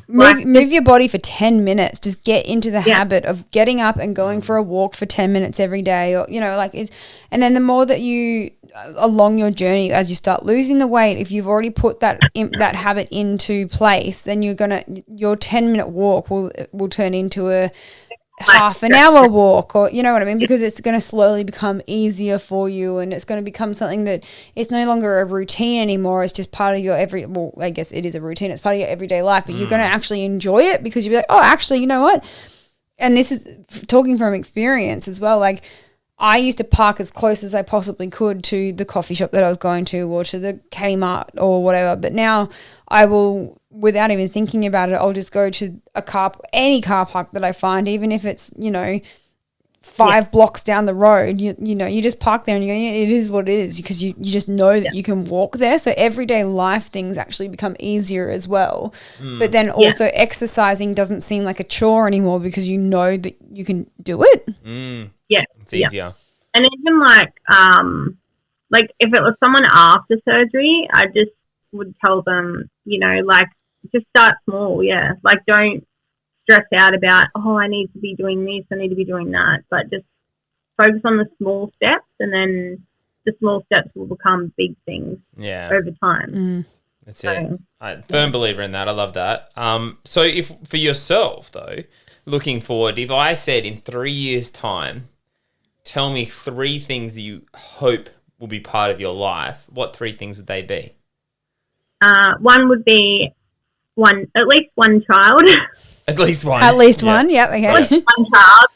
S2: move your body for 10 minutes. Just get into the habit of getting up and going for a walk for 10 minutes every day, or, you know, like, and then the more that you along your journey, as you start losing the weight, if you've already put that habit into place, then your 10-minute walk will turn into a half an hour walk, or, you know what I mean, because it's going to slowly become easier for you, and it's going to become something that it's no longer a routine anymore. It's just part of your I guess it is a routine. It's part of your everyday life, but you're going to actually enjoy it, because you'll be like, oh, actually, you know what? And this is talking from experience as well. Like, I used to park as close as I possibly could to the coffee shop that I was going to, or to the Kmart or whatever. But now I will, without even thinking about it, I'll just go to any car park that I find, even if it's, you know, 5 blocks down the road. You know, you just park there and you go, yeah, it is what it is, because you just know that you can walk there. So everyday life things actually become easier as well. But then also exercising doesn't seem like a chore anymore, because you know that you can do it.
S3: Yeah.
S1: It's easier.
S3: And even, like if it was someone after surgery, I just would tell them, you know, like, just start small. Yeah. Like, don't stress out about, oh, I need to be doing this, I need to be doing that, but just focus on the small steps, and then the small steps will become big things over time.
S1: That's it. I'm a firm believer in that. I love that. So if for yourself, though, looking forward, if I said in 3 years' time, tell me 3 things that you hope will be part of your life, what 3 things would they be?
S3: One would be at least one child.
S1: At least one.
S2: At least one. Yep. Okay.
S3: One child.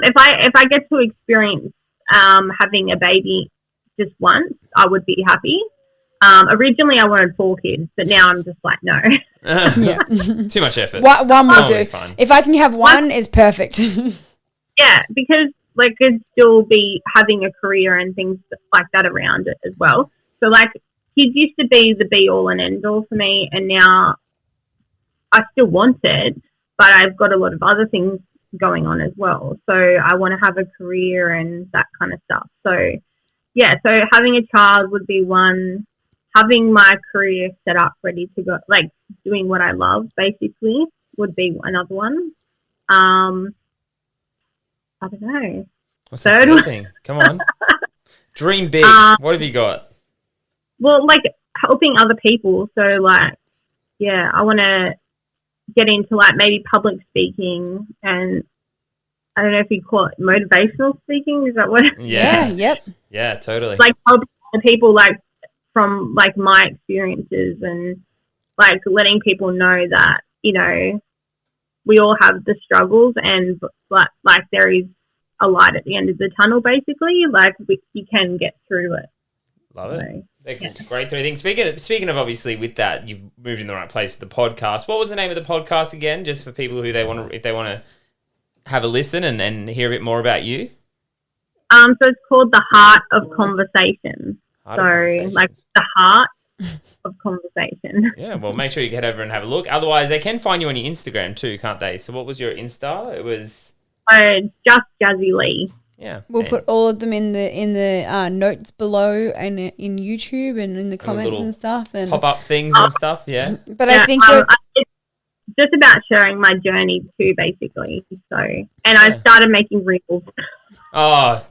S3: If I get to experience having a baby just once, I would be happy. Originally, I wanted 4 kids, but now I'm just like, no.
S2: Yeah.
S1: Too much effort.
S2: One will do. If I can have one, is perfect.
S3: Yeah, because, like, could still be having a career and things like that around it as well. So, like, kids used to be the be all and end all for me, and now I still want it, but I've got a lot of other things going on as well. So I want to have a career and that kind of stuff. So, yeah, so having a child would be one. having my career set up ready to go, like doing what I love basically would be another one. I don't know.
S1: What's the third thing? Come on. Dream big. What have you got?
S3: Well, like helping other people. So like, yeah, I want to get into like maybe public speaking, and I don't know if you call it motivational speaking. Is that what?
S1: Yeah.
S2: Yep.
S1: Yeah, totally.
S3: Like helping other people, like from like my experiences, and like letting people know that, you know, we all have the struggles, and like there is a light at the end of the tunnel. Basically, like you can get through it.
S1: Love it. Great three things. Speaking of obviously with that, you've moved in the right place with the podcast. What was the name of the podcast again? Just for people who if they want to have a listen and hear a bit more about you.
S3: So it's called The Heart of Conversation. Like the heart of conversation.
S1: Yeah, well, make sure you get over and have a look. Otherwise, they can find you on your Instagram too, can't they? So what was your Insta? It was
S3: just Jazzy Lee.
S1: Yeah,
S2: we'll put all of them in the notes below and in YouTube and in the comments and stuff, and
S1: pop up things and stuff. Yeah,
S2: but I think
S3: it's just about sharing my journey too, basically. So, and I started making reels.
S2: I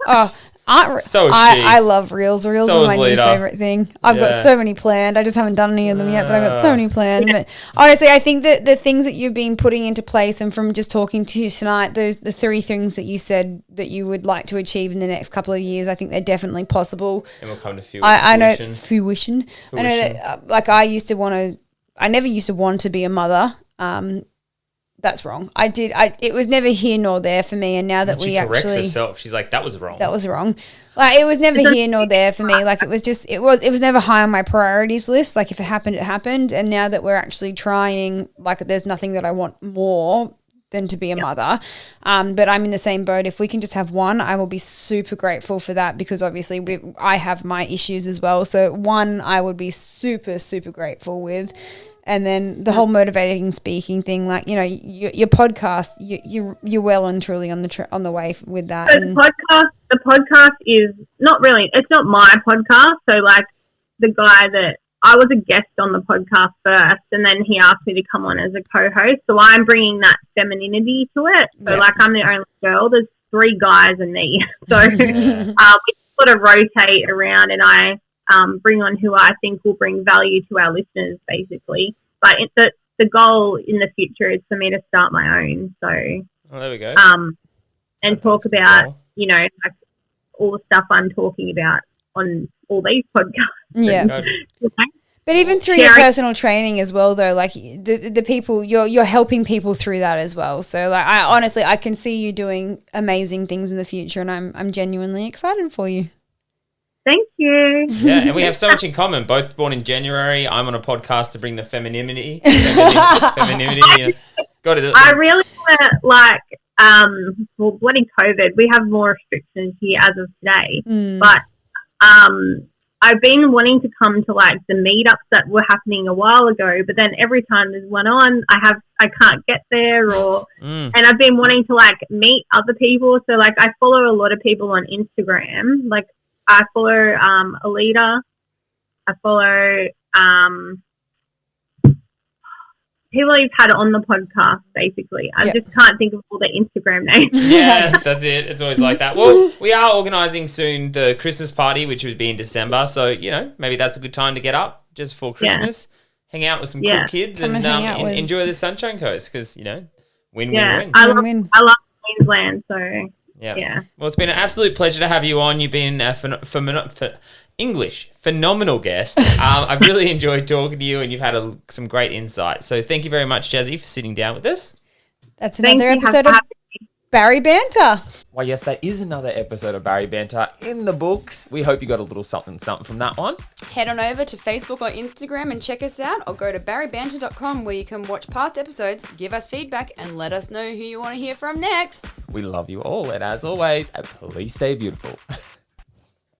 S2: love reels. Reels are my new favorite thing. I've got so many planned. I just haven't done any of them yet, but I've got so many planned. But honestly, I think that the things that you've been putting into place, and from just talking to you tonight, the three things that you said that you would like to achieve in the next couple of years, I think they're definitely possible.
S1: And we'll come to fruition.
S2: I know fruition. I know that, like, I never used to want to be a mother. That's wrong. It was never here nor there for me. And now that
S1: she corrects herself, she's like, that was wrong.
S2: That was wrong. Like, it was never here nor there for me. Like, it was never high on my priorities list. Like, if it happened, it happened. And now that we're actually trying, like, there's nothing that I want more than to be a mother. But I'm in the same boat. If we can just have one, I will be super grateful for that, because obviously I have my issues as well. So one, I would be super, super grateful with. And then the whole motivating speaking thing, like, you know, your podcast, you're well and truly on the way with that.
S3: So the podcast is not really, it's not my podcast. So like the guy that I was a guest on the podcast first, and then he asked me to come on as a co-host. So I'm bringing that femininity to it. So like I'm the only girl. There's 3 guys and me. So we sort of rotate around, and I bring on who I think will bring value to our listeners, basically. But the goal in the future is for me to start my own. So,
S1: there we go.
S3: And talk about, you know, like all the stuff I'm talking about on all these podcasts.
S2: Yeah. But even through your personal training as well, though, like the people, you're helping people through that as well. So, like, I can see you doing amazing things in the future, and I'm genuinely excited for you.
S3: Thank you.
S1: Yeah, and we have so much in common. Both born in January. I'm on a podcast to bring the femininity. Femininity. Got it.
S3: I really want to, like, well, bloody COVID. We have more restrictions here as of today. But I've been wanting to come to, like, the meetups that were happening a while ago. But then every time there's one on, I can't get there, and I've been wanting to, like, meet other people. So, like, I follow a lot of people on Instagram, like. I follow Alita. I follow people you've had on the podcast, basically. I just can't think of all their Instagram names.
S1: Yeah, that's it. It's always like that. Well, we are organising soon the Christmas party, which would be in December. So, you know, maybe that's a good time to get up just for Christmas, hang out with some cool kids, and enjoy the Sunshine Coast, because, you know, win-win-win.
S3: I love Queensland, so...
S1: Yeah. Well, it's been an absolute pleasure to have you on. You've been a phenomenal guest. I've really enjoyed talking to you, and you've had some great insight. So thank you very much, Jazzy, for sitting down with us.
S2: That's another episode of Bari Banter.
S1: Why, yes, that is another episode of Bari Banter in the books. We hope you got a little something from that one.
S2: Head on over to Facebook or Instagram and check us out, or go to baribanter.com, where you can watch past episodes, give us feedback, and let us know who you want to hear from next.
S1: We love you all, and as always, please stay beautiful.